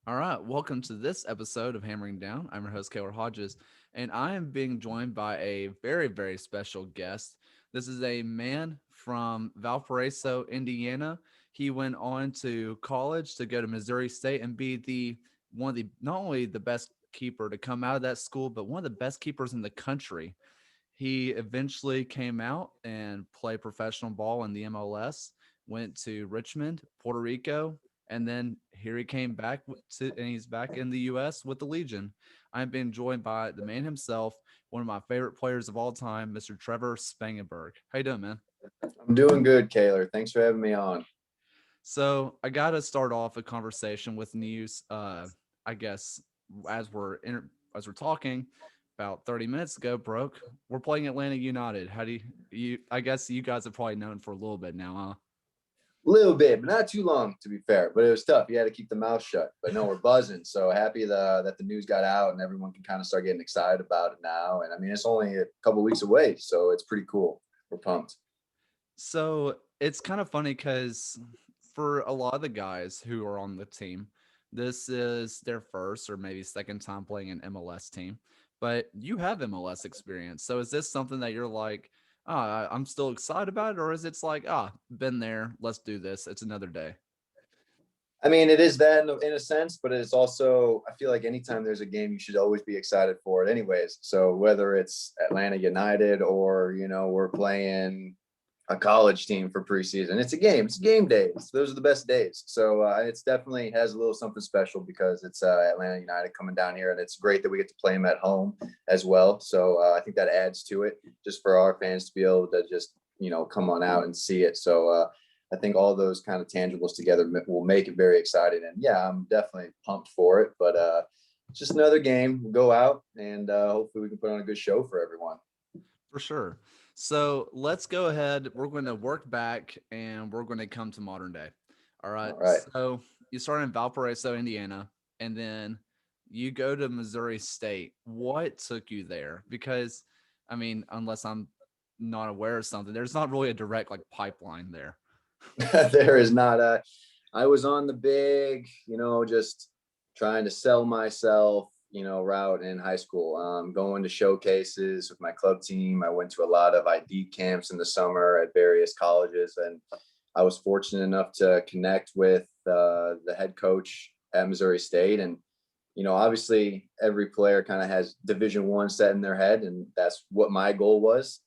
All right, welcome to this episode of Hammering Down. I'm your host, Kaylor Hodges, and I am being joined by a very, very special guest. This is a man from Valparaiso, Indiana. He went on to college to go to Missouri State and be the one of the not only the best keeper to come out of that school, but one of the best keepers in the country. He eventually came out and played professional ball in the MLS, went to Richmond, Puerto Rico, and then here he came back and he's back in the U.S. with the Legion. I'm being joined by the man himself, one of my favorite players of all time, Mr. Trevor Spangenberg. How you doing, man? I'm doing good, Kaylor. Thanks for having me on. So I got to start off a conversation with news. I guess as as we're talking about 30 minutes ago, broke. We're playing Atlanta United. How do you? I guess you guys have probably known for a little bit now, huh? A little bit, but not too long, to be fair. But it was tough. You had to keep the mouth shut. But no, we're buzzing. So happy that the news got out and everyone can kind of start getting excited about it now. And I mean, it's only a couple weeks away, so it's pretty cool. We're pumped. So it's kind of funny because for a lot of the guys who are on the team, this is their first or maybe second time playing an MLS team. But you have MLS experience. So is this something that you're like, I'm still excited about it? Or is it's like, been there, let's do this. It's another day. I mean, it is that in a sense, but it's also, I feel like anytime there's a game, you should always be excited for it anyways. So whether it's Atlanta United or, we're playing a college team for preseason, it's a game. It's game days. Those are the best days. So it's definitely has a little something special because it's Atlanta United coming down here, and it's great that we get to play them at home as well. So I think that adds to it just for our fans to be able to just, come on out and see it. So I think all those kind of tangibles together will make it very exciting. And yeah, I'm definitely pumped for it. But it's just another game. We'll go out and hopefully we can put on a good show for everyone. For sure. So let's go ahead. We're going to work back and we're going to come to modern day. All right. All right. So you start in Valparaiso, Indiana, and then you go to Missouri State. What took you there? Because, I mean, unless I'm not aware of something, there's not really a direct like pipeline there. There is not a, I was on the big, just trying to sell myself, route in high school, going to showcases with my club team. I went to a lot of ID camps in the summer at various colleges, and I was fortunate enough to connect with the head coach at Missouri State. And, obviously every player kind of has Division I set in their head, and that's what my goal was.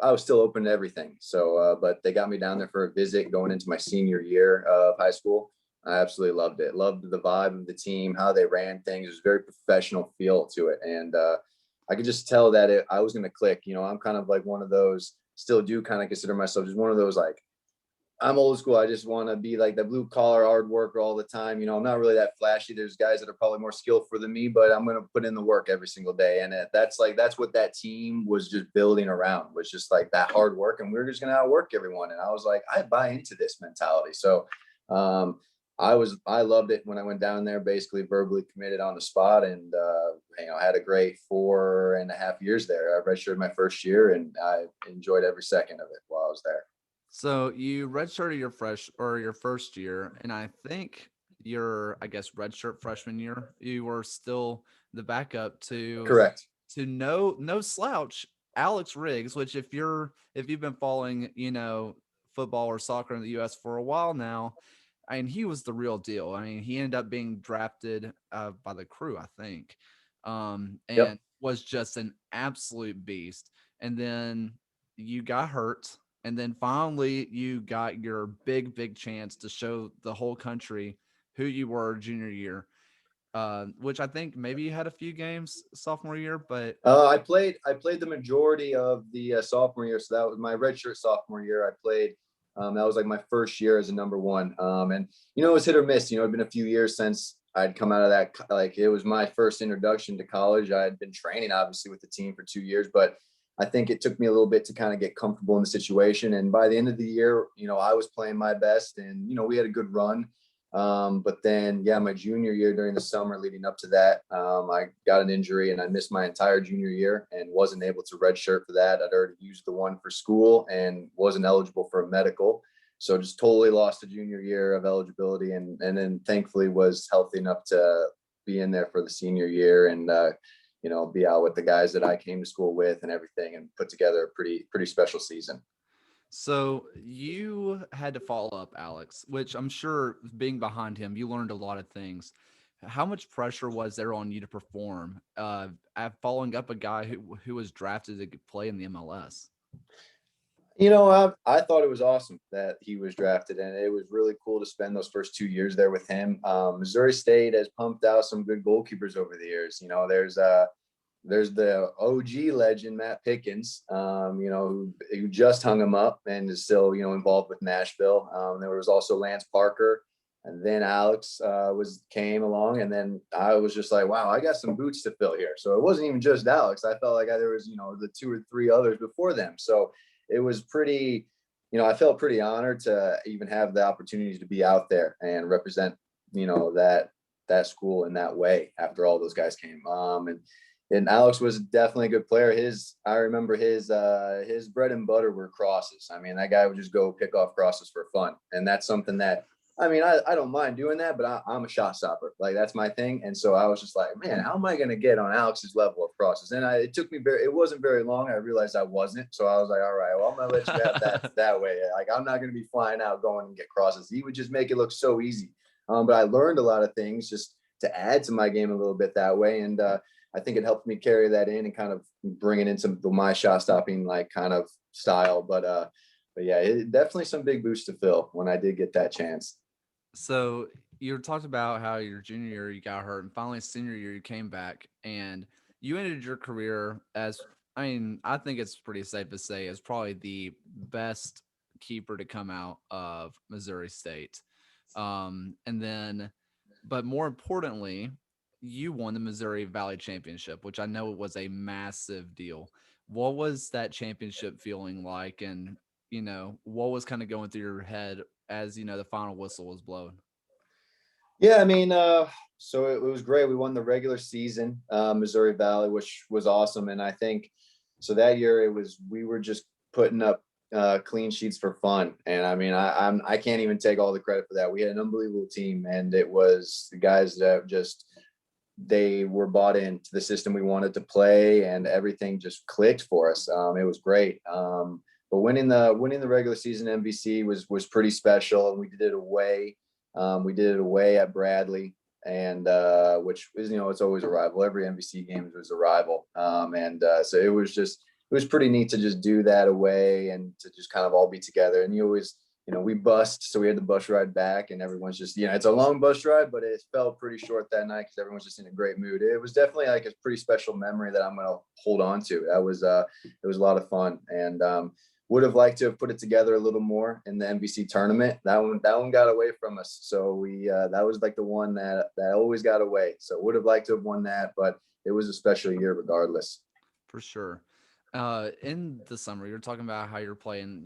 I was still open to everything. So, but they got me down there for a visit going into my senior year of high school. I absolutely loved it. Loved the vibe of the team, how they ran things. It was a very professional feel to it. And I could just tell that I was going to click. I'm kind of like one of those, still do kind of consider myself just one of those like I'm old school. I just want to be like the blue collar hard worker all the time. I'm not really that flashy. There's guys that are probably more skillful than me, but I'm going to put in the work every single day. And that's what that team was just building around, was just like that hard work. And we are just going to outwork everyone. And I was like, I buy into this mentality. So I loved it when I went down there, basically verbally committed on the spot. And, I had a great 4.5 years there. I redshirted my first year and I enjoyed every second of it while I was there. So you redshirted your first year, and I think your I guess redshirt freshman year, you were still the backup Correct. to no slouch Alex Riggs, which if you've been following, football or soccer in the US for a while now, I mean he was the real deal. I mean, he ended up being drafted by the Crew, I think. Yep. And was just an absolute beast. And then you got hurt, and then finally you got your big chance to show the whole country who you were junior year, which I think maybe you had a few games sophomore year, but I played the majority of the sophomore year, so that was my redshirt sophomore year. I played. That was like my first year as a number one, and it was hit or miss. It'd been a few years since I'd come out of that. Like it was my first introduction to college. I had been training obviously with the team for 2 years, but I think it took me a little bit to kind of get comfortable in the situation. And by the end of the year, I was playing my best, and we had a good run. But then, yeah, my junior year during the summer leading up to that, I got an injury and I missed my entire junior year and wasn't able to redshirt for that. I'd already used the one for school and wasn't eligible for a medical. So just totally lost the junior year of eligibility, and then thankfully was healthy enough to be in there for the senior year and be out with the guys that I came to school with and everything, and put together a pretty special season. So you had to follow up Alex, which I'm sure being behind him, you learned a lot of things. How much pressure was there on you to perform at following up a guy who was drafted to play in the MLS? I thought it was awesome that he was drafted, and it was really cool to spend those first 2 years there with him. Missouri State has pumped out some good goalkeepers over the years. There's the OG legend, Matt Pickens, who just hung him up and is still, involved with Nashville. There was also Lance Parker, and then Alex came along, and then I was just like, wow, I got some boots to fill here. So it wasn't even just Alex. I felt like there was, the 2 or 3 others before them. So it was pretty, I felt pretty honored to even have the opportunity to be out there and represent, that school in that way after all those guys came. And Alex was definitely a good player. I remember his bread and butter were crosses. I mean, that guy would just go pick off crosses for fun. And that's something that, I don't mind doing that, but I'm a shot stopper. Like, that's my thing. And so I was just like, man, how am I going to get on Alex's level of crosses? And it wasn't very long. I realized I wasn't. So I was like, all right, well, I'm going to let you have that way. Like, I'm not going to be flying out, going and get crosses. He would just make it look so easy. But I learned a lot of things just to add to my game a little bit that way. And, I think it helped me carry that in and kind of bring it into my shot stopping, like, kind of style. But yeah, definitely some big boots to fill when I did get that chance. So you talked about how your junior year you got hurt, and finally senior year you came back, and you ended your career as, I think it's pretty safe to say, as probably the best keeper to come out of Missouri State. And then, but more importantly, you won the Missouri Valley Championship, which I know was a massive deal. What was that championship feeling like? And, what was kind of going through your head as, the final whistle was blown? Yeah, so it was great. We won the regular season, Missouri Valley, which was awesome. And I think so that year we were just putting up clean sheets for fun. And I can't even take all the credit for that. We had an unbelievable team, and it was the guys that they were bought into the system we wanted to play, and everything just clicked for us. It was great. But winning the regular season MVC was pretty special, and we did it away. We did it away at Bradley, and which is, it's always a rival. Every MVC game was a rival. So it was pretty neat to just do that away and to just kind of all be together. And you always, we bussed, so we had the bus ride back, and everyone's just, it's a long bus ride, but it felt pretty short that night because everyone's just in a great mood. It was definitely like a pretty special memory that I'm going to hold on to. It was a lot of fun, and would have liked to have put it together a little more in the MVC tournament. That one got away from us. So that was like the one that always got away. So would have liked to have won that, but it was a special year regardless. For sure. In the summer, you're talking about how you're playing,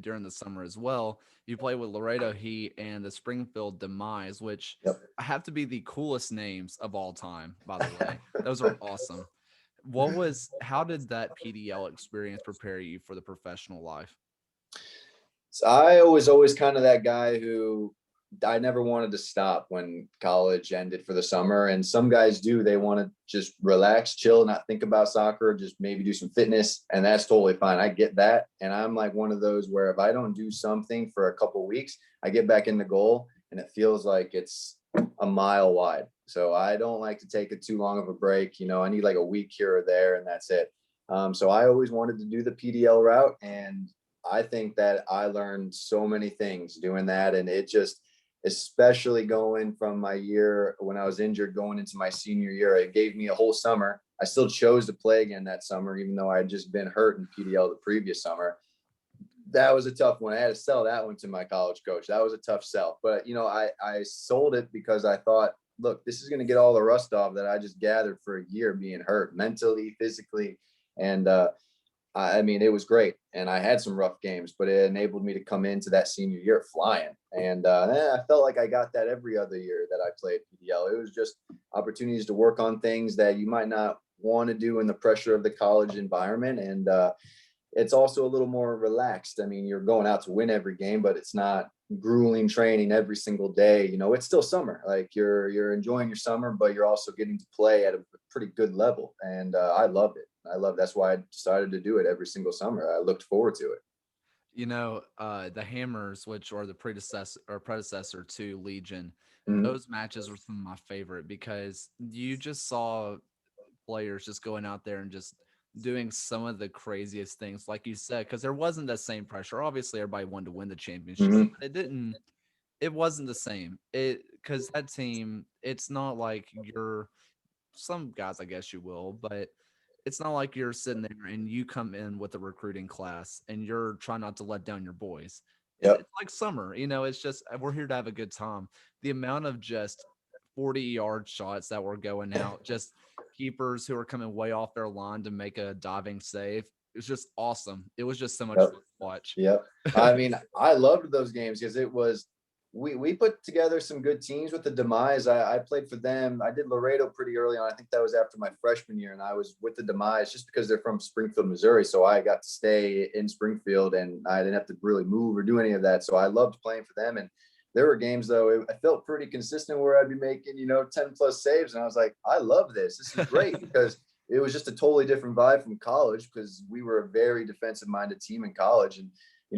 during the summer as well. You play with Laredo Heat and the Springfield Demise, which Yep. have to be the coolest names of all time, by the way. Those are awesome. How did that PDL experience prepare you for the professional life? So I was always kind of that guy who I never wanted to stop when college ended for the summer. And some guys do, they want to just relax, chill, not think about soccer, just maybe do some fitness. And that's totally fine. I get that. And I'm like one of those where if I don't do something for a couple of weeks, I get back in the goal and it feels like it's a mile wide. So I don't like to take it too long of a break. I need like a week here or there, and that's it. So I always wanted to do the PDL route. And I think that I learned so many things doing that. And it just, especially going from my year when I was injured going into my senior year, it gave me a whole summer. I still chose to play again that summer, even though I had just been hurt in PDL the previous summer. That was a tough one. I had to sell that one to my college coach. That was a tough sell. But, I sold it because I thought, look, this is going to get all the rust off that I just gathered for a year being hurt mentally, physically. And it was great. And I had some rough games, but it enabled me to come into that senior year flying. And I felt like I got that every other year that I played PDL. It was just opportunities to work on things that you might not want to do in the pressure of the college environment. And it's also a little more relaxed. I mean, you're going out to win every game, but it's not grueling training every single day. You know, it's still summer. Like you're enjoying your summer, but you're also getting to play at a pretty good level. And I loved it. That's why I decided to do it every single summer. I looked forward to it. The Hammers, which are the predecessor to Legion, Mhm. those matches were some of my favorite because you just saw players just going out there and just doing some of the craziest things, like you said, because there wasn't the same pressure. Obviously, everybody wanted to win the championship, Mhm. but it wasn't the same. Because that team, it's not like you're some guys, I guess you will, but it's not like you're sitting there and you come in with a recruiting class and you're trying not to let down your boys. Yep. It's like summer, it's just we're here to have a good time. The amount of just 40-yard shots that were going out, just keepers who are coming way off their line to make a diving save. It was just awesome. It was just so much Yep. fun to watch. Yep. I mean, I loved those games because it was we put together some good teams with the Demise. I played for them. I did Laredo pretty early on. I think that was after my freshman year, and I was with the Demise just because they're from Springfield, Missouri. So I got to stay in Springfield, and I didn't have to really move or do any of that. So I loved playing for them. And there were games though I felt pretty consistent where I'd be making 10+ saves, and I was like, I love this. This is great because it was just a totally different vibe from college because we were a very defensive minded team in college. And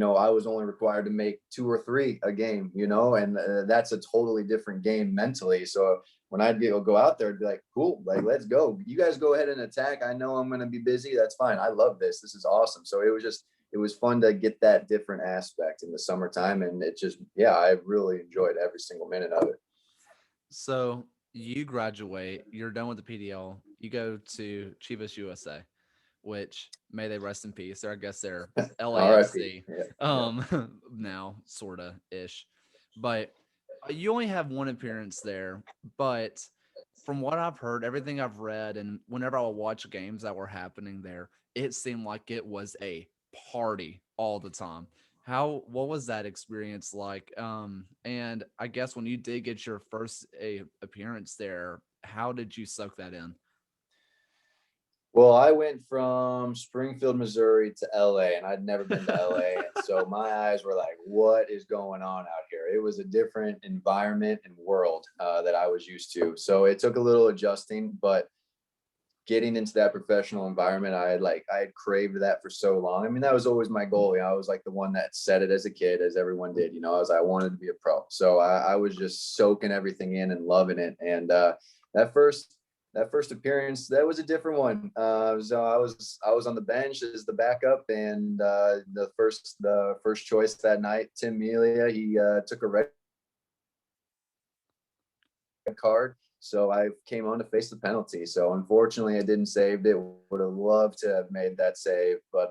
I was only required to make 2 or 3 a game, and that's a totally different game mentally. So when I'd go out there, I'd be like, cool, like, let's go. You guys go ahead and attack. I know I'm going to be busy. That's fine. I love this. This is awesome. So it was fun to get that different aspect in the summertime. And it just, yeah, I really enjoyed every single minute of it. So you graduate, you're done with the PDL, you go to Chivas USA, which may they rest in peace. Or I guess they're RIP. LAFC Yeah. Yeah. now, sorta ish. But you only have one appearance there. But from what I've heard, everything I've read, and whenever I would watch games that were happening there, it seemed like it was a party all the time. What was that experience like? And I guess when you did get your first appearance there, how did you soak that in? Well, I went from Springfield, Missouri to LA, and I'd never been to LA. And so my eyes were like, what is going on out here? It was a different environment and world that I was used to. So it took a little adjusting, but getting into that professional environment, I had craved that for so long. I mean, that was always my goal. I was like the one that said it as a kid, as everyone did. I wanted to be a pro. So I was just soaking everything in and loving it. And that first that first appearance, that was a different one. So I was on the bench as the backup, and the first choice that night, Tim Melia, he took a red card. So I came on to face the penalty. So unfortunately, I didn't save it. Would have loved to have made that save, but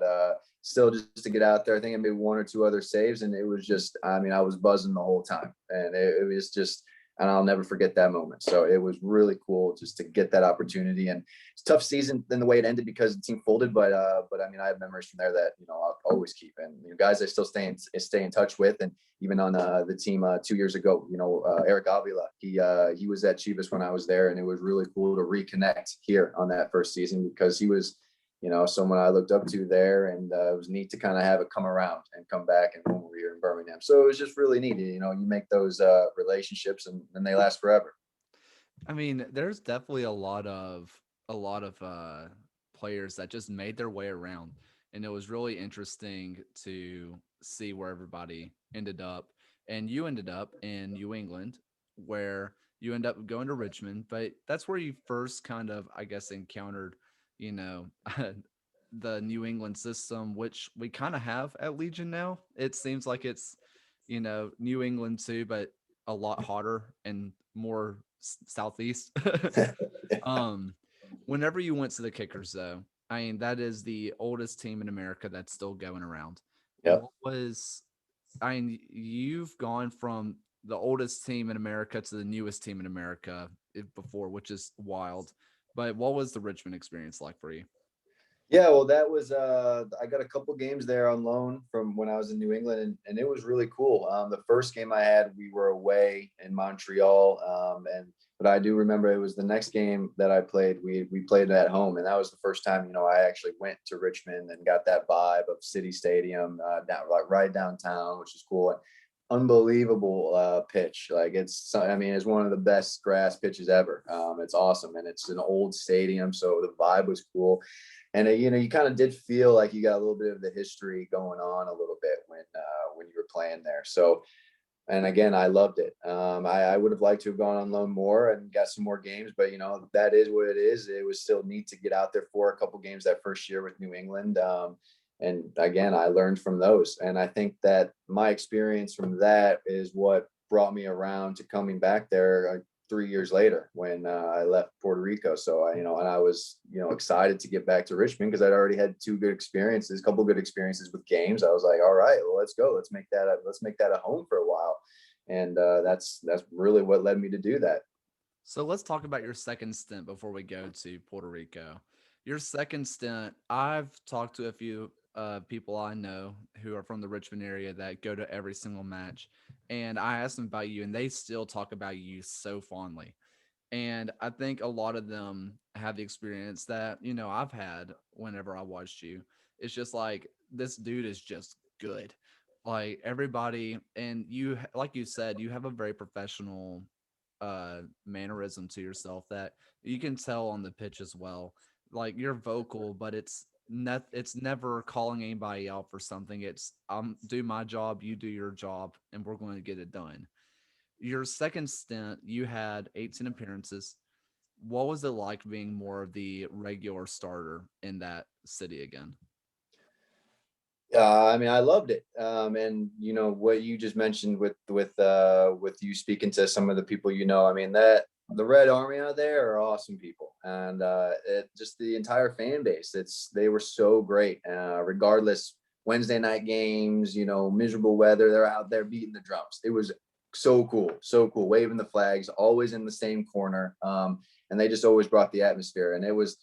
still, just to get out there, I think I made 1 or 2 other saves, and it was just, I mean, I was buzzing the whole time, and it was just, and I'll never forget that moment. So it was really cool just to get that opportunity. And it's a tough season than the way it ended because the team folded, but I mean, I have memories from there that I'll always keep, and guys I still stay in touch with, and even on the team 2 years ago, Eric Avila, he was at Chivas when I was there, and it was really cool to reconnect here on that first season because he was someone I looked up to there, and it was neat to kind of have it come around and come back and when we were here in Birmingham. So it was just really neat. You make those relationships, and they last forever. I mean, there's definitely a lot of players that just made their way around, and it was really interesting to see where everybody ended up. And you ended up in New England, where you end up going to Richmond, but that's where you first kind of, I guess, encountered, you know, the New England system, which we kind of have at Legion now. It seems like it's, New England too, but a lot hotter and more southeast. um, Whenever you went to the Kickers, though, I mean that is the oldest team in America that's still going around. Yep. What was I mean, you've gone from the oldest team in America to the newest team in America before, which is wild. But what was the Richmond experience like for you? Yeah, well, that was I got a couple games there on loan from when I was in New England, and it was really cool. The first game I had, we were away in Montreal, and but I do remember it was the next game that I played. We played at home, and that was the first time I actually went to Richmond and got that vibe of City Stadium, down like right downtown, which is cool. Unbelievable pitch. Like I mean, it's one of the best grass pitches ever. It's awesome, and it's an old stadium, so the vibe was cool. And you kind of did feel like you got a little bit of the history going on a little bit when you were playing there. So, and again, I loved it. I would have liked to have gone on loan more and got some more games, but that is what it is. It was still neat to get out there for a couple games that first year with New England. And again, I learned from those, and I think that my experience from that is what brought me around to coming back there 3 years later when I left Puerto Rico. So and I was, excited to get back to Richmond because I'd already had a couple good experiences with games. I was like, all right, well, let's go. Let's make that a home for a while. And that's really what led me to do that. So let's talk about your second stint before we go to Puerto Rico. Your second stint, I've talked to a few people I know who are from the Richmond area that go to every single match. And I asked them about you, and they still talk about you so fondly. And I think a lot of them have the experience that, I've had whenever I watched you. It's just like, this dude is just good. Like everybody, and like you said, you have a very professional mannerism to yourself that you can tell on the pitch as well. Like you're vocal, but it's never calling anybody out for something. It's I'm do my job, you do your job, and we're going to get it done. Your second stint, you had 18 appearances. What was it like being more of the regular starter in that city again? I mean, I loved it. And what you just mentioned with you speaking to some of the people, I mean, that the Red Army out there are awesome people, and just the entire fan base. They were so great, regardless. Wednesday night games, miserable weather, they're out there beating the drums. It was so cool, waving the flags, always in the same corner, and they just always brought the atmosphere, and it was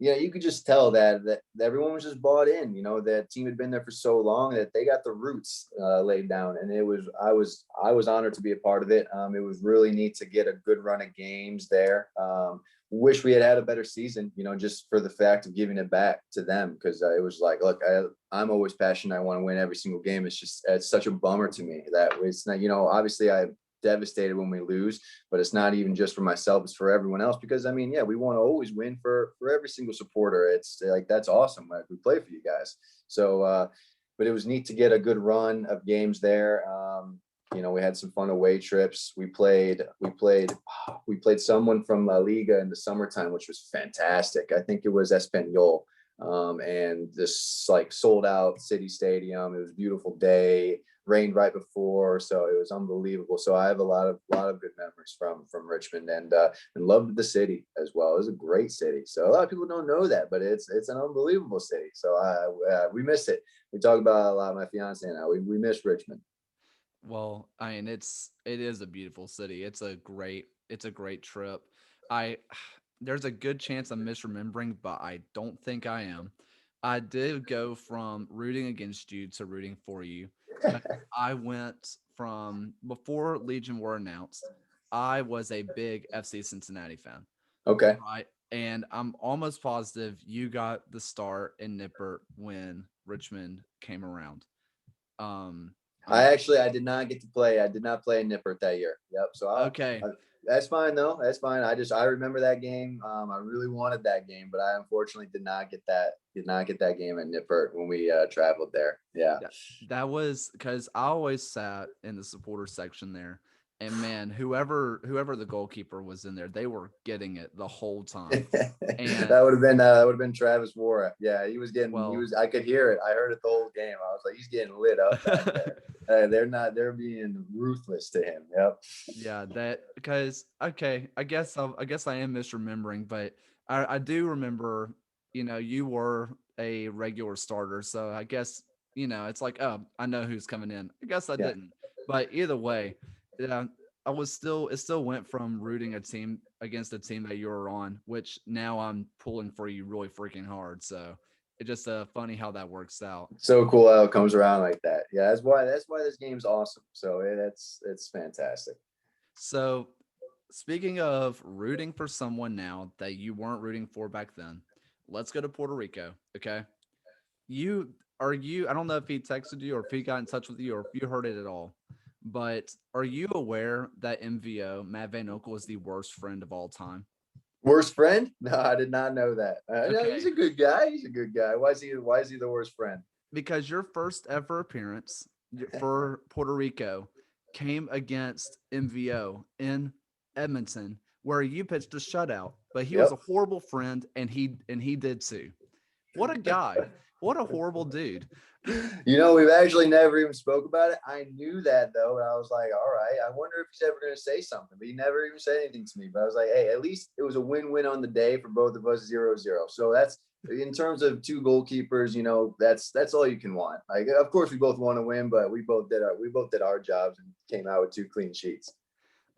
you could just tell that everyone was just bought in. That team had been there for so long that they got the roots laid down, and I was honored to be a part of it. It was really neat to get a good run of games there. Wish we had had a better season, just for the fact of giving it back to them, because it was like, look, I'm always passionate. I want to win every single game. It's such a bummer to me that it's not, obviously I devastated when we lose, but it's not even just for myself, it's for everyone else, because I mean, yeah, we want to always win for every single supporter. It's like, that's awesome, like, we play for you guys. So but it was neat to get a good run of games there. We had some fun away trips. We played someone from La Liga in the summertime, which was fantastic. I think it was Espanol. And this like sold out city stadium. It was a beautiful day, rained right before, so it was unbelievable. So I have a lot of good memories from Richmond, and loved the city as well. It was a great city. So a lot of people don't know that, but it's an unbelievable city. So we miss it. We talk about it a lot. My fiance and I, we miss Richmond. Well, I mean, it is a beautiful city. It's a great trip. I there's a good chance I'm misremembering, but I don't think I am. I did go from rooting against you to rooting for you. 'Cause I went from before Legion were announced, I was a big FC Cincinnati fan, Okay. right? And I'm almost positive you got the start in Nippert when Richmond came around. I'm I did not get to play. I did not play in Nippert that year. Yep. So okay. that's fine though. That's fine. I remember that game. I really wanted that game, but I unfortunately did not get that game at Nippert when we traveled there. Yeah. That was because I always sat in the supporter section there, and man, whoever the goalkeeper was in there, they were getting it the whole time. And that would have been Travis Wara. Yeah, he well, was I could hear it. I heard it the whole game. I was like, he's getting lit up back there. They're being ruthless to him. Yep. yeah, that because okay, I guess I am misremembering, but I do remember, you were a regular starter, so I guess it's like, oh, I know who's coming in. I guess I Yeah. didn't, but either way, yeah, it still went from rooting a team against a team that you were on, which now I'm pulling for you really freaking hard. So It's just funny how that works out. So cool how it comes around like that. Yeah, that's why this game's awesome. So it's fantastic. So, speaking of rooting for someone now that you weren't rooting for back then, let's go to Puerto Rico. Okay. I don't know if he texted you or if he got in touch with you or if you heard it at all, but are you aware that MVO, Matt Van Okel, is the worst friend of all time? Worst friend? No, I did not know that. No, he's Okay. a good guy. He's a good guy. Why is he the worst friend? Because your first ever appearance for Puerto Rico came against MVO in Edmonton, where you pitched a shutout, but he was a Yep. horrible friend, and he did too. What a guy! What a horrible dude! We've actually never even spoke about it. I knew that though, and I was like, all right, I wonder if he's ever going to say something. But he never even said anything to me. But I was like, hey, at least it was a win-win on the day for both of us, 0-0. So that's in terms of two goalkeepers. That's all you can want. Like, of course, we both want to win, but we both did our jobs and came out with two clean sheets.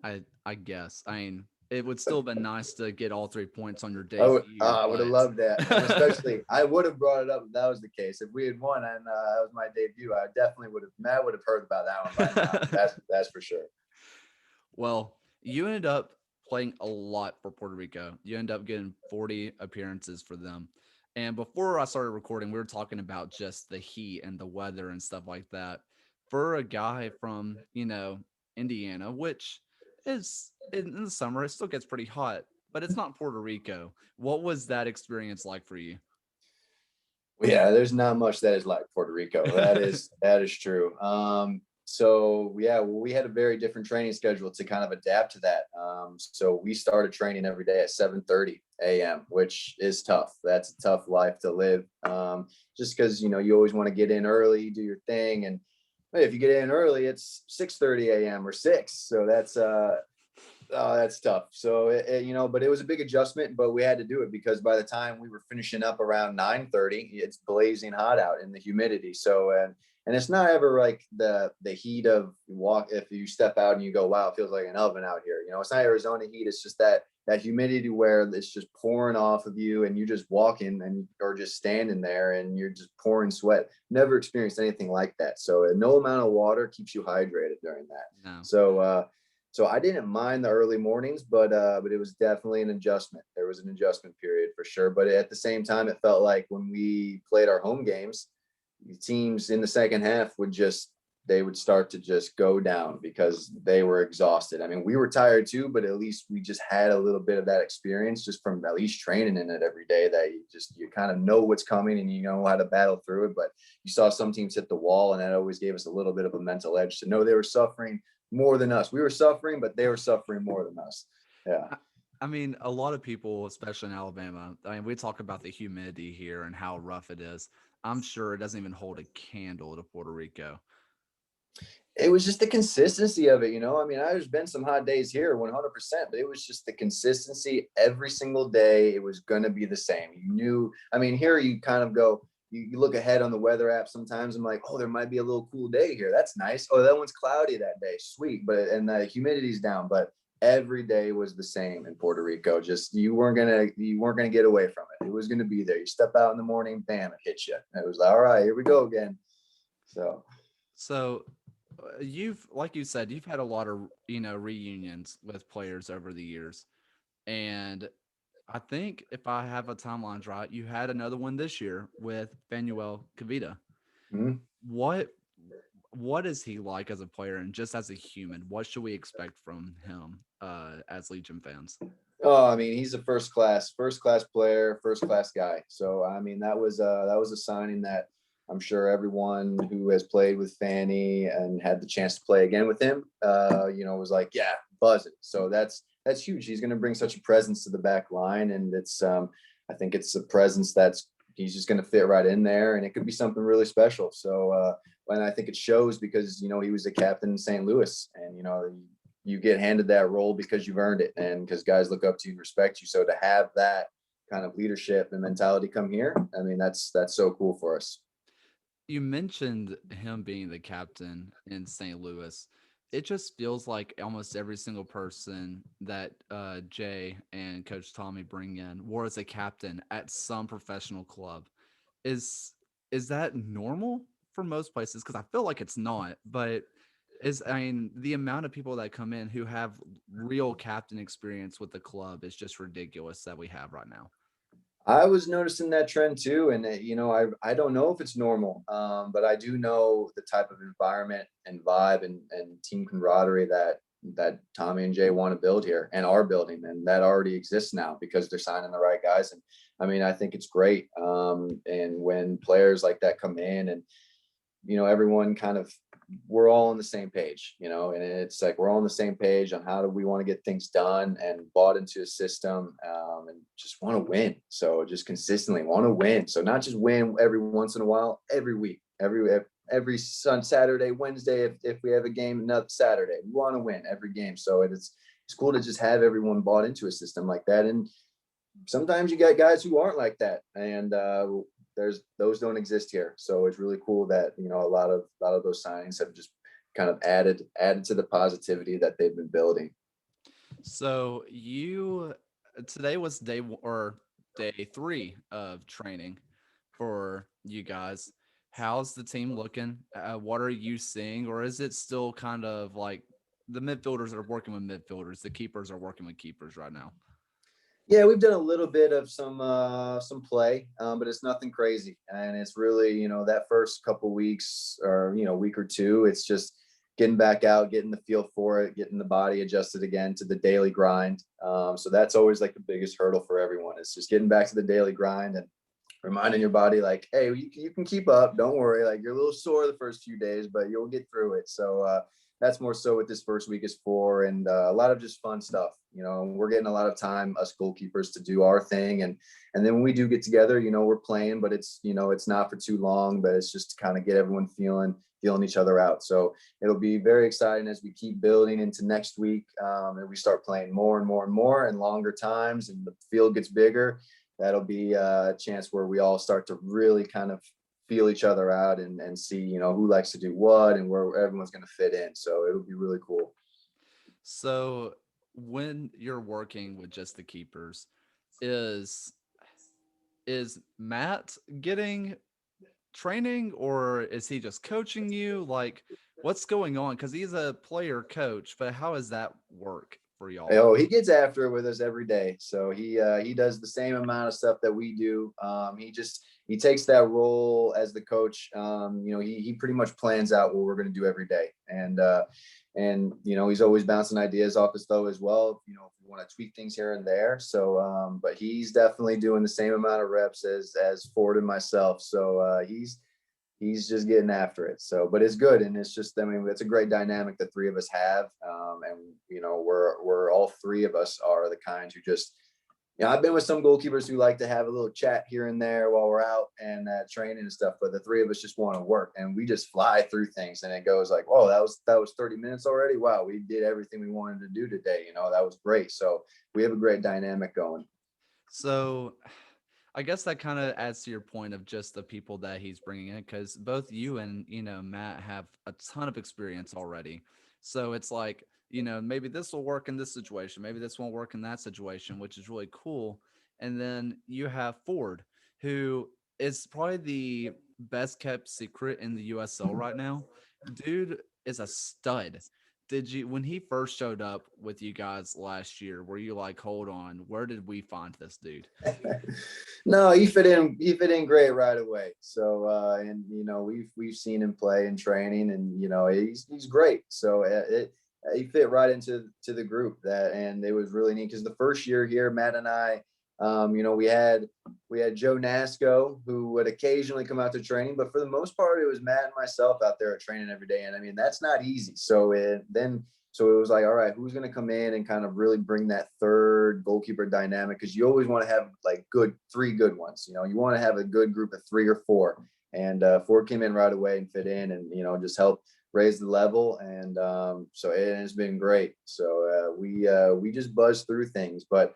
I guess. I mean, it would still have been nice to get all 3 points on your Oh, debut, I would have but loved that, and especially I would have brought it up if that was the case. If we had won and that was my debut, I definitely would have. Matt would have heard about that one by now. That's for sure. well, you ended up playing a lot for Puerto Rico. You ended up getting 40 appearances for them. And before I started recording, we were talking about just the heat and the weather and stuff like that. For a guy from, Indiana, which is in the summer, it still gets pretty hot, but it's not Puerto Rico. What was that experience like for you? Yeah, there's not much that is like Puerto Rico. That is true. So yeah, well, we had a very different training schedule to kind of adapt to that. So we started training every day at 7:30 a.m., which is tough. That's a tough life to live. Just because you always want to get in early, do your thing, and hey, if you get in early, it's 6:30 a.m. or 6. So that's tough. So but it was a big adjustment, but we had to do it because by the time we were finishing up around 9:30, it's blazing hot out in the humidity. So and it's not ever like the heat of walk. If you step out and you go, wow, it feels like an oven out here. It's not Arizona heat. It's just that humidity where it's just pouring off of you and you just walking and or just standing there and you're just pouring sweat. Never experienced anything like that. So no amount of water keeps you hydrated during that. No. So I didn't mind the early mornings, but it was definitely an adjustment. There was an adjustment period for sure. But at the same time, it felt like when we played our home games, the teams in the second half they would start to just go down because they were exhausted. I mean, we were tired too, but at least we just had a little bit of that experience just from at least training in it every day that you kind of know what's coming and you know how to battle through it. But you saw some teams hit the wall, and that always gave us a little bit of a mental edge to know they were suffering more than us. We were suffering, but they were suffering more than us. Yeah. I I mean, a lot of people, especially in Alabama, I mean, we talk about the humidity here and how rough it is. I'm sure it doesn't even hold a candle to Puerto Rico. It was just the consistency of it. I mean, there's been some hot days here, 100%, but it was just the consistency every single day. It was going to be the same. You knew, I mean, here you kind of go, you look ahead on the weather app sometimes. I'm like, oh, there might be a little cool day here. That's nice. Oh, that one's cloudy that day. Sweet. And the humidity's down, but every day was the same in Puerto Rico. Just you weren't gonna get away from it. It was gonna be there. You step out in the morning, bam, it hits you. It was like, all right, here we go again. So So, you've, like you said, you've had a lot of, reunions with players over the years. And I think if I have a timelines right, you had another one this year with Fanuel Kavita. mhm. What what is he like as a player and just as a human? What should we expect from him as Legion fans? Oh, I mean, he's a first class player, first class guy. So I mean, that was a signing that I'm sure everyone who has played with Fanny and had the chance to play again with him, was like, yeah, buzzing. So that's huge. He's going to bring such a presence to the back line, and I think it's a presence that's he's just going to fit right in there, and it could be something really special. So and I think it shows because he was a captain in St. Louis, and you get handed that role because you've earned it and because guys look up to you and respect you. So to have that kind of leadership and mentality come here, I mean, that's so cool for us. You mentioned him being the captain in St. Louis. It just feels like almost every single person that Jay and Coach Tommy bring in was a captain at some professional club. is is that normal for most places? Because I feel like it's not, but I mean, the amount of people that come in who have real captain experience with the club is just ridiculous that we have right now. I was noticing that trend too, and I don't know if it's normal, but I do know the type of environment and vibe and team camaraderie that Tommy and Jay want to build here and are building, and that already exists now because they're signing the right guys. And I mean, I think it's great. And when players like that come in, and everyone kind of, we're all on the same page, and it's like we're all on the same page on how do we want to get things done and bought into a system, and just want to win. So just consistently want to win. So not just win every once in a while, every week, every Saturday, Wednesday, if we have a game, another Saturday, we want to win every game. So it's cool to just have everyone bought into a system like that. And sometimes you got guys who aren't like that, and there's those don't exist here. So it's really cool that a lot of those signings have just kind of added to the positivity that they've been building. So you today was day 3 of training for you guys. How's the team looking? What are you seeing, or is it still kind of like the midfielders are working with midfielders, the keepers are working with keepers right now? Yeah, we've done a little bit of some play, but it's nothing crazy. And it's really, that first couple weeks or week or two, it's just getting back out, getting the feel for it, getting the body adjusted again to the daily grind. So that's always like the biggest hurdle for everyone. It's just getting back to the daily grind and reminding your body like, hey, you can keep up. Don't worry. Like, you're a little sore the first few days, but you'll get through it. So that's more so what this first week is for, and a lot of just fun stuff. We're getting a lot of time, us goalkeepers, to do our thing, and then when we do get together, we're playing, but it's not for too long, but it's just to kind of get everyone feeling each other out. So it'll be very exciting as we keep building into next week, and we start playing more and more and more and longer times, and the field gets bigger. That'll be a chance where we all start to really kind of feel each other out and see, who likes to do what and where everyone's going to fit in. So it'll be really cool. So when you're working with just the keepers, is is Matt getting training or is he just coaching you? Like, what's going on? Because he's a player coach, but how does that work for y'all? Oh, he gets after it with us every day. So he does the same amount of stuff that we do. He takes that role as the coach. He pretty much plans out what we're going to do every day, and he's always bouncing ideas off us though as well. If we want to tweak things here and there. So but he's definitely doing the same amount of reps as Ford and myself. So he's just getting after it. So, but it's good. And it's just, I mean, it's a great dynamic the three of us have. And we're all three of us are the kinds who just, I've been with some goalkeepers who like to have a little chat here and there while we're out and training and stuff, but the three of us just want to work and we just fly through things. And it goes like, oh, that was 30 minutes already. Wow. We did everything we wanted to do today. That was great. So we have a great dynamic going. So I guess that kind of adds to your point of just the people that he's bringing in, because both you and Matt have a ton of experience already. So it's like maybe this will work in this situation, maybe this won't work in that situation, which is really cool. And then you have Ford, who is probably the best kept secret in the USL right now. Dude is a stud. Did you, when he first showed up with you guys last year, were you like, hold on, where did we find this dude? No, he fit in. He fit in great right away. So, and we've seen him play in training, and he's great. So he fit right into the group and it was really neat because the first year here, Matt and I, we had Joe Nasco who would occasionally come out to training, but for the most part, it was Matt and myself out there at training every day. And I mean, that's not easy. So so it was like, all right, who's going to come in and kind of really bring that third goalkeeper dynamic? Because you always want to have like three good ones. You want to have a good group of 3 or 4. And Ford came in right away and fit in and, just help raise the level. And so it has been great. So we just buzz through things. But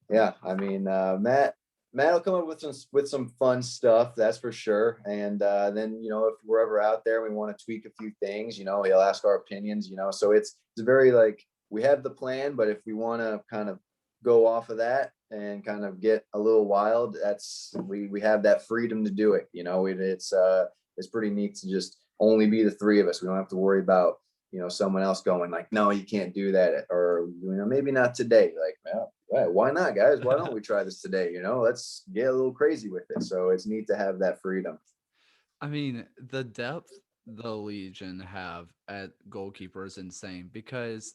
yeah, I mean, Matt will come up with some fun stuff, that's for sure. And then if we're ever out there, we want to tweak a few things. He'll ask our opinions. So it's very like we have the plan, but if we want to kind of go off of that, and kind of get a little wild, we have that freedom to do it. It's pretty neat to just only be the three of us. We don't have to worry about someone else going like, no, you can't do that, or maybe not today. Like, well, why not, guys? Why don't we try this today? Let's get a little crazy with it. So it's neat to have that freedom. I mean, the depth the Legion have at goalkeeper is insane because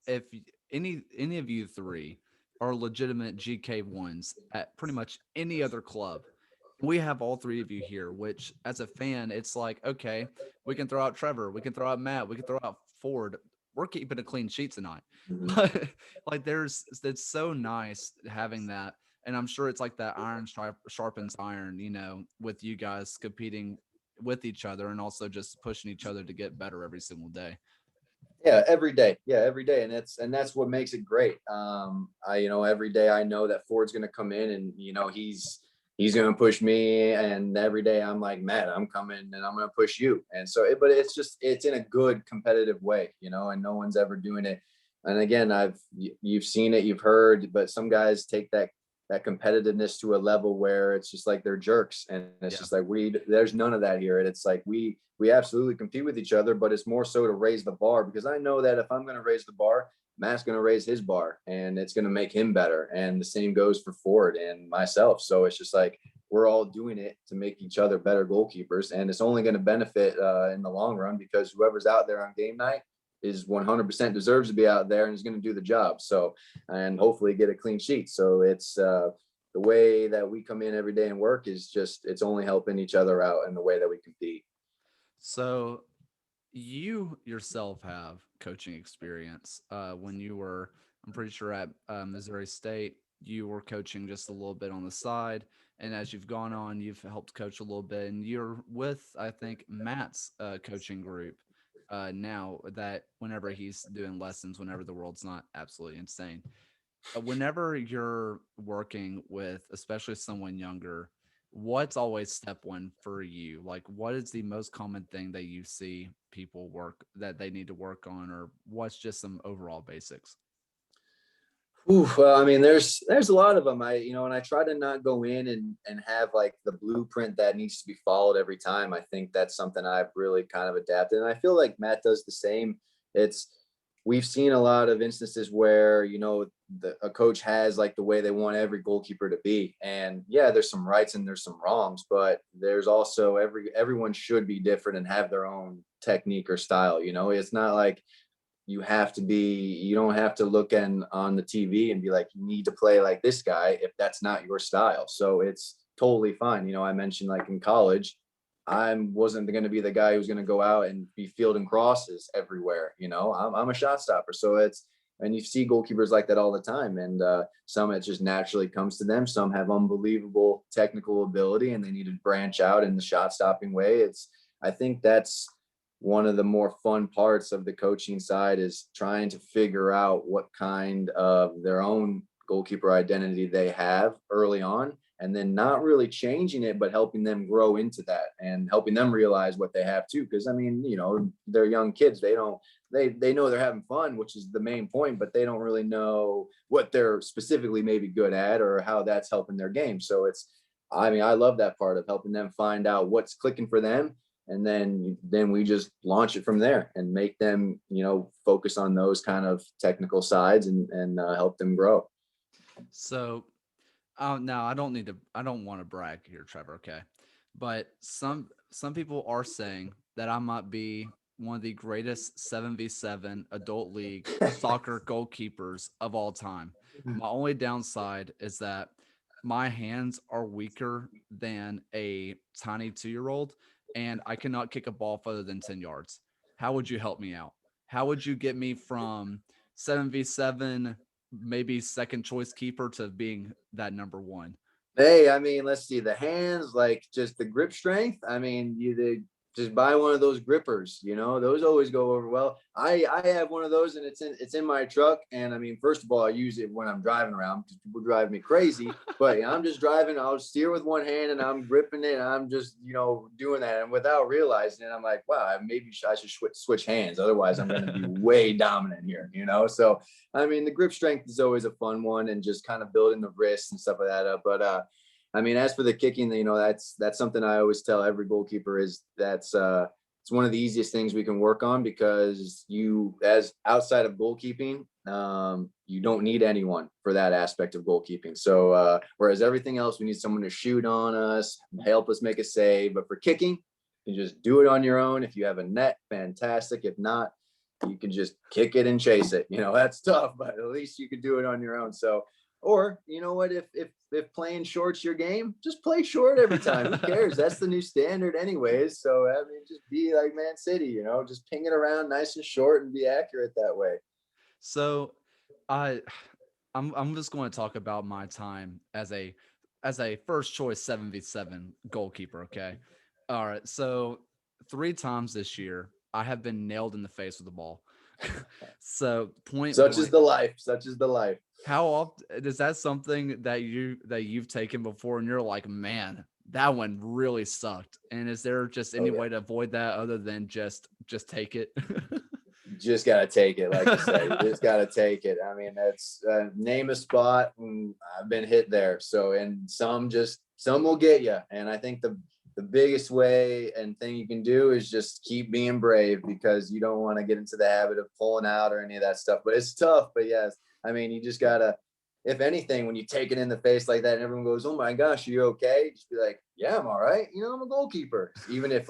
if any of you three are legitimate GK1s at pretty much any other club, we have all three of you here, which as a fan, it's like, okay, we can throw out Trevor, we can throw out Matt, we can throw out Ford. We're keeping a clean sheet tonight. Mhm. But like it's so nice having that. And I'm sure it's like that iron sharpens iron, with you guys competing with each other and also just pushing each other to get better every single day. Yeah, every day. Yeah, every day. And that's what makes it great. Every day I know that Ford's gonna come in and he's gonna push me. And every day I'm like, Matt, I'm coming and I'm gonna push you. And so but it's in a good competitive way, and no one's ever doing it. And again, you've seen it, you've heard, but some guys take that competitiveness to a level where it's just like they're jerks, and it's Yeah. just like there's none of that here. And it's like we absolutely compete with each other, but it's more so to raise the bar, because I know that if I'm going to raise the bar, Matt's going to raise his bar and it's going to make him better. And the same goes for Ford and myself. So it's just like we're all doing it to make each other better goalkeepers, and it's only going to benefit in the long run, because whoever's out there on game night is 100% deserves to be out there and is going to do the job. So, and hopefully get a clean sheet. So it's the way that we come in every day and work is just, it's only helping each other out in the way that we compete. So you yourself have coaching experience. When you were, I'm pretty sure at Missouri State, you were coaching just a little bit on the side. And as you've gone on, you've helped coach a little bit. And you're with, I think, Matt's coaching group now, that whenever he's doing lessons, whenever the world's not absolutely insane. Whenever you're working with, especially someone younger, what's always step one for you? Like, what is the most common thing that you see people work that they need to work on, or what's just some overall basics? Ooh, well, I mean, there's a lot of them. And I try to not go in and have like the blueprint that needs to be followed every time. I think that's something I've really kind of adapted, and I feel like Matt does the same. It's We've seen a lot of instances where a coach has like the way they want every goalkeeper to be, and yeah, there's some rights and there's some wrongs, but there's also everyone should be different and have their own technique or style. It's not like you don't have to look on the TV and be like, you need to play like this guy if that's not your style. So it's totally fine. I mentioned like in college, I wasn't going to be the guy who's going to go out and be fielding crosses everywhere. I'm a shot stopper. And you see goalkeepers like that all the time. And some, it just naturally comes to them. Some have unbelievable technical ability and they need to branch out in the shot stopping way. I think that's one of the more fun parts of the coaching side, is trying to figure out what kind of their own goalkeeper identity they have early on, and then not really changing it, but helping them grow into that and helping them realize what they have too. Because I mean, they're young kids. They know they're having fun, which is the main point, but they don't really know what they're specifically maybe good at or how that's helping their game. So I love that part of helping them find out what's clicking for them, and then we just launch it from there and make them focus on those kind of technical sides and help them grow. So, now I don't want to brag here, Trevor. Okay, but some people are saying that I might be one of the greatest 7v7 adult league soccer goalkeepers of all time. My only downside is that my hands are weaker than a tiny 2-year-old, and I cannot kick a ball further than 10 yards. How would you help me out? How would you get me from 7v7, maybe second choice keeper, to being that number one? Hey, I mean, let's see, the hands, like just the grip strength. I mean, just buy one of those grippers, those always go over well. I have one of those, and it's in my truck. And I mean, first of all, I use it when I'm driving around because people drive me crazy, but I'm just driving, I'll steer with one hand and I'm gripping it. And I'm just, doing that. And without realizing it, I'm like, wow, maybe I should switch hands. Otherwise I'm going to be way dominant here, So, I mean, the grip strength is always a fun one, and just kind of building the wrists and stuff like that up. But, I mean, as for the kicking, that's something I always tell every goalkeeper is it's one of the easiest things we can work on, because as outside of goalkeeping, you don't need anyone for that aspect of goalkeeping. So whereas everything else, we need someone to shoot on us, help us make a save. But for kicking, you can just do it on your own. If you have a net, fantastic. If not, you can just kick it and chase it. That's tough, but at least you could do it on your own. So, or you know what, if playing short's your game, just play short every time. Who cares? That's the new standard anyways. So I mean, just be like Man City, just ping it around nice and short and be accurate that way. So I'm just going to talk about my time as a first choice 7v7 goalkeeper, okay? All right. So 3 times this year I have been nailed in the face with the ball. So Such is the life. How often is that something that you've taken before and you're like, man, that one really sucked? And is there just any way to avoid that other than just take it? Just gotta take it, like you say. You just gotta take it. I mean, that's name a spot, and I've been hit there. So, and some will get you. And I think the biggest way and thing you can do is just keep being brave, because you don't want to get into the habit of pulling out or any of that stuff. But it's tough. But yes, I mean, you just gotta, if anything, when you take it in the face like that and everyone goes, "Oh my gosh, are you okay?" Just be like, "Yeah, I'm all right. I'm a goalkeeper." Even if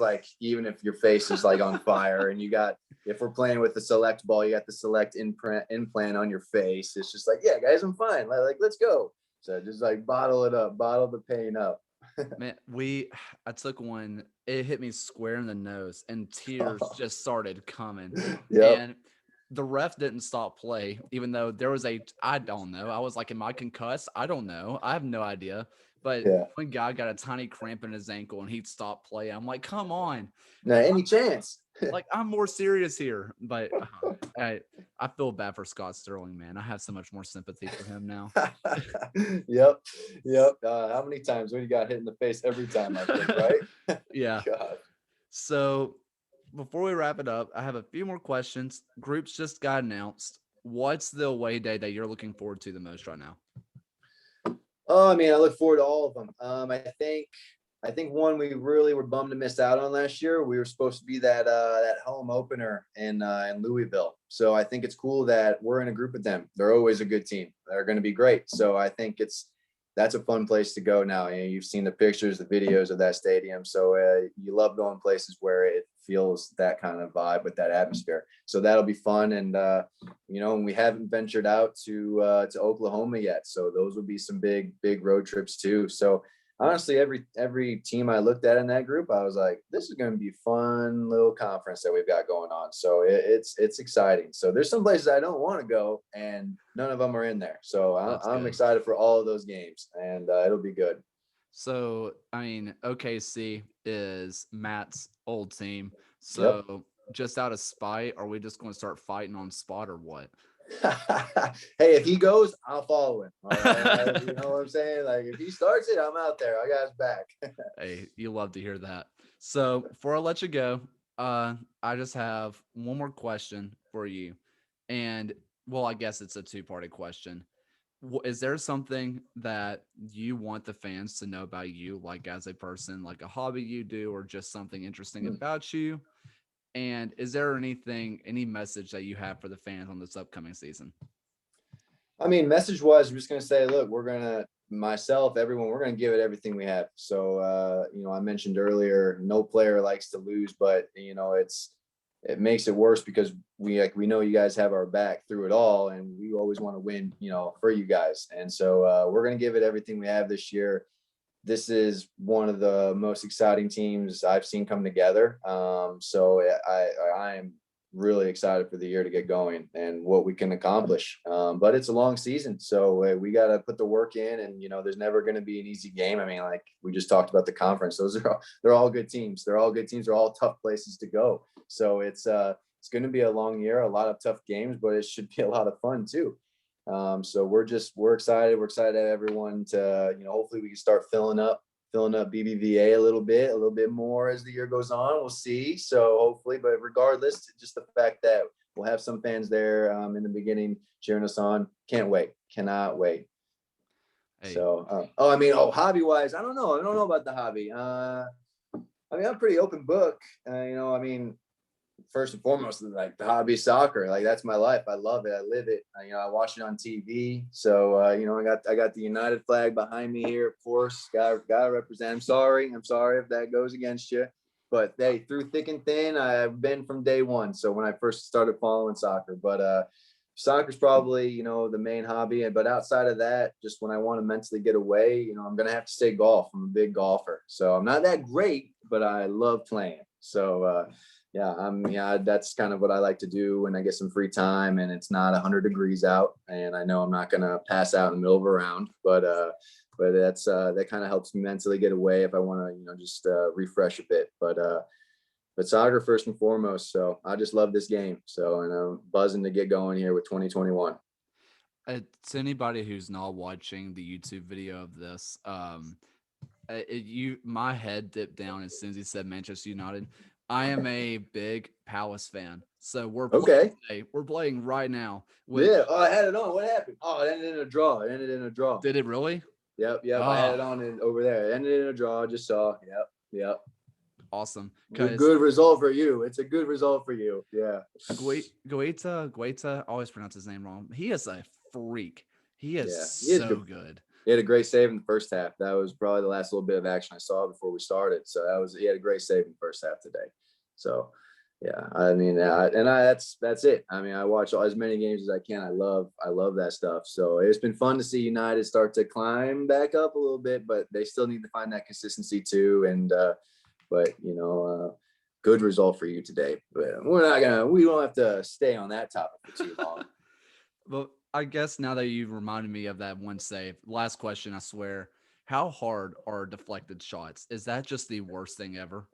your face is like on fire, and if we're playing with the select ball, you got the select implant on your face. It's just like, yeah, guys, I'm fine. Like, let's go. So just like bottle it up, bottle the pain up. Man, I took one, it hit me square in the nose and tears just started coming. Yep. And the ref didn't stop play, even though there was I don't know. I was like, am I concussed? I don't know. I have no idea. But one guy got a tiny cramp in his ankle and he'd stop play. I'm like, come on. Now, any chance? Like, I'm more serious here. But I feel bad for Scott Sterling, man. I have so much more sympathy for him now. Yep. How many times when you got hit in the face? Every time, I think, right? Yeah. God. So before we wrap it up, I have a few more questions. Groups just got announced. What's the away day that you're looking forward to the most right now? Oh, I mean, I look forward to all of them. I think one we really were bummed to miss out on last year. We were supposed to be that home opener in Louisville. So I think it's cool that we're in a group with them. They're always a good team. They're going to be great. So I think that's a fun place to go now. You've seen the pictures, the videos of that stadium. So you love going places where it feels that kind of vibe with that atmosphere. So that'll be fun. And, we haven't ventured out to Oklahoma yet. So those will be some big road trips too. So honestly, every team I looked at in that group, I was like, this is going to be a fun little conference that we've got going on. So it's exciting. So there's some places I don't want to go, and none of them are in there. So I'm excited for all of those games, and it'll be good. So, I mean, OKC is Matt's old team. So just out of spite, are we just going to start fighting on spot or what? Hey, if he goes, I'll follow him. All right? You know what I'm saying? Like, if he starts it, I'm out there. I got his back. Hey, you love to hear that. So before I let you go, I just have one more question for you. And well, I guess it's a two-parted question. Is there something that you want the fans to know about you, like as a person, like a hobby you do, or just something interesting about you? And is there any message that you have for the fans on this upcoming season? I mean, message-wise, I'm just going to say, look, everyone, we're going to give it everything we have. So, I mentioned earlier, no player likes to lose, but, it makes it worse because we know you guys have our back through it all, and we always want to win, for you guys. And so we're going to give it everything we have this year. This is one of the most exciting teams I've seen come together. So I am really excited for the year to get going and what we can accomplish. But it's a long season, so we got to put the work in. And there's never going to be an easy game. I mean, like we just talked about the conference; they're all good teams. They're all good teams. They're all tough places to go. So it's going to be a long year, a lot of tough games, but it should be a lot of fun too. So we're excited. We're excited to have everyone to hopefully we can start filling up BBVA a little bit more as the year goes on. We'll see. So hopefully, but regardless, just the fact that we'll have some fans there in the beginning cheering us on. Can't wait. Cannot wait. Hey. So, hobby wise, I don't know. I don't know about the hobby. I'm a pretty open book. First and foremost, like the hobby is soccer. Like that's my life. I love it. I live it. I watch it on TV. So I got the United flag behind me here. Of course, gotta represent. I'm sorry if that goes against you. But hey, through thick and thin, I've been from day one. So when I first started following soccer, but soccer's probably the main hobby. But outside of that, just when I want to mentally get away, I'm gonna have to say golf. I'm a big golfer. So I'm not that great, but I love playing. So that's kind of what I like to do when I get some free time and it's not 100 degrees out and I know I'm not going to pass out in the middle of a round, but that's that kind of helps me mentally get away if I want to just refresh a bit, but soccer first and foremost. So I just love this game. So and I'm buzzing to get going here with 2021. To anybody who's not watching the YouTube video of this, my head dipped down as soon as he said Manchester United. I am a big Palace fan, so we're playing today. We're playing right now. I had it on. What happened? Oh, it ended in a draw. Did it really? Yep. Oh. I had it on over there. It ended in a draw. I just saw. Yep. Awesome. Good result for you. It's a good result for you. Yeah. Guaita, I always pronounce his name wrong. He is a freak. He is so good. He had a great save in the first half. That was probably the last little bit of action I saw before we started. So he had a great save in the first half today. So yeah, that's it. I mean, I watch as many games as I can. I love that stuff. So it's been fun to see United start to climb back up a little bit, but they still need to find that consistency too. And good result for you today. But we don't have to stay on that topic for too long. Well, I guess now that you've reminded me of that one save, last question, I swear. How hard are deflected shots? Is that just the worst thing ever?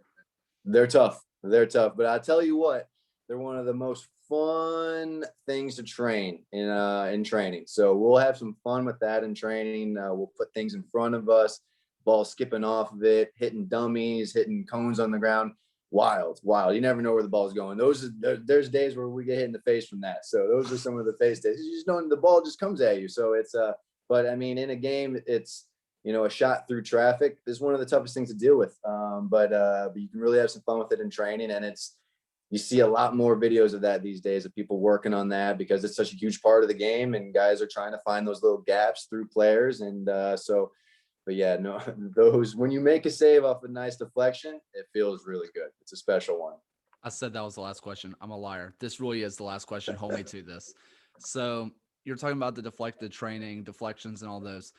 They're tough. But I tell you what, they're one of the most fun things to train in training. So we'll have some fun with that in training. We'll put things in front of us, ball skipping off of it, hitting dummies, hitting cones on the ground. Wild. You never know where the ball's going. There's days where we get hit in the face from that. So those are some of the face days. You just know the ball just comes at you. So it's but I mean, in a game, it's a shot through traffic is one of the toughest things to deal with. But you can really have some fun with it in training, and you see a lot more videos of that these days of people working on that because it's such a huge part of the game, and guys are trying to find those little gaps through players, and But yeah, no, when you make a save off a nice deflection, it feels really good. It's a special one. I said that was the last question. I'm a liar. This really is the last question. Hold me to this. So you're talking about the deflected training, deflections, and all those.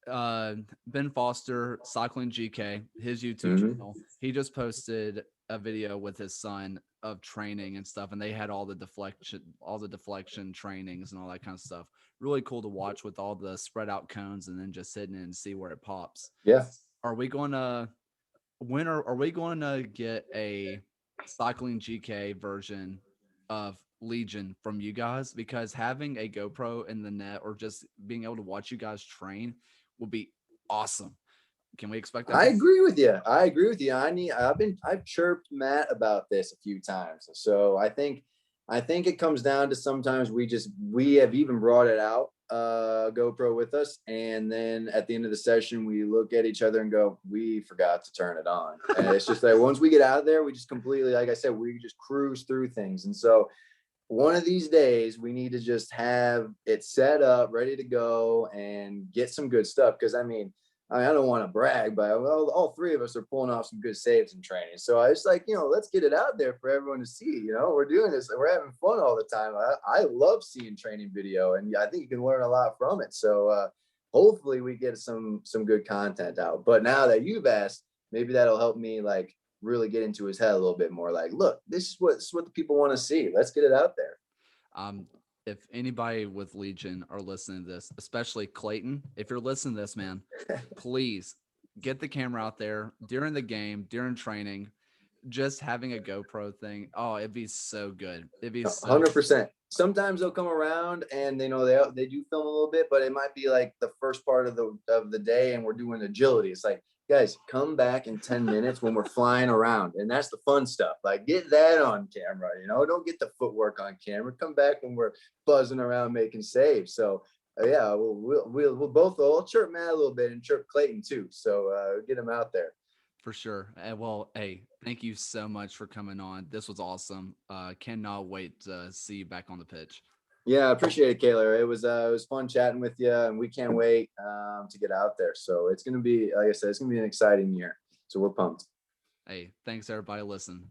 Ben Foster, Cycling GK, his YouTube channel, he just posted a video with his son of training and stuff, and they had all the deflection trainings and all that kind of stuff. Really cool to watch with all the spread out cones and then just sitting in and see where it pops. Yeah. Are we going to get a Cycling GK version of Legion from you guys? Because having a GoPro in the net or just being able to watch you guys train would be awesome. Can we expect that? I agree with you. I've chirped Matt about this a few times. So I think it comes down to sometimes we have even brought it out, GoPro with us. And then at the end of the session, we look at each other and go, we forgot to turn it on. And it's just like, once we get out of there, we just completely, like I said, we just cruise through things. And so one of these days we need to just have it set up, ready to go and get some good stuff. Cause I don't want to brag, but all three of us are pulling off some good saves in training. So I was like, let's get it out there for everyone to see. We're doing this. We're having fun all the time. I love seeing training video, and I think you can learn a lot from it. So hopefully we get some good content out. But now that you've asked, maybe that'll help me like really get into his head a little bit more. Like, look, this is what the people want to see. Let's get it out there. If anybody with Legion are listening to this, especially Clayton, if you're listening to this, man, please get the camera out there during the game, during training. Just having a GoPro thing, oh, it'd be so good. It'd be so 100%. Sometimes they'll come around and they do film a little bit, but it might be like the first part of the day, and we're doing agility. It's like, guys, come back in 10 minutes when we're flying around, and that's the fun stuff. Like, get that on camera. Don't get the footwork on camera. Come back when we're buzzing around making saves. So yeah, we'll both chirp Matt a little bit and chirp Clayton too. So get him out there. for sure. Well, hey, thank you so much for coming on. This was awesome. Cannot wait to see you back on the pitch. Yeah, I appreciate it, Kayla. It was fun chatting with you, and we can't wait to get out there. So it's gonna be, like I said, it's gonna be an exciting year. So we're pumped. Hey, thanks everybody. Listen.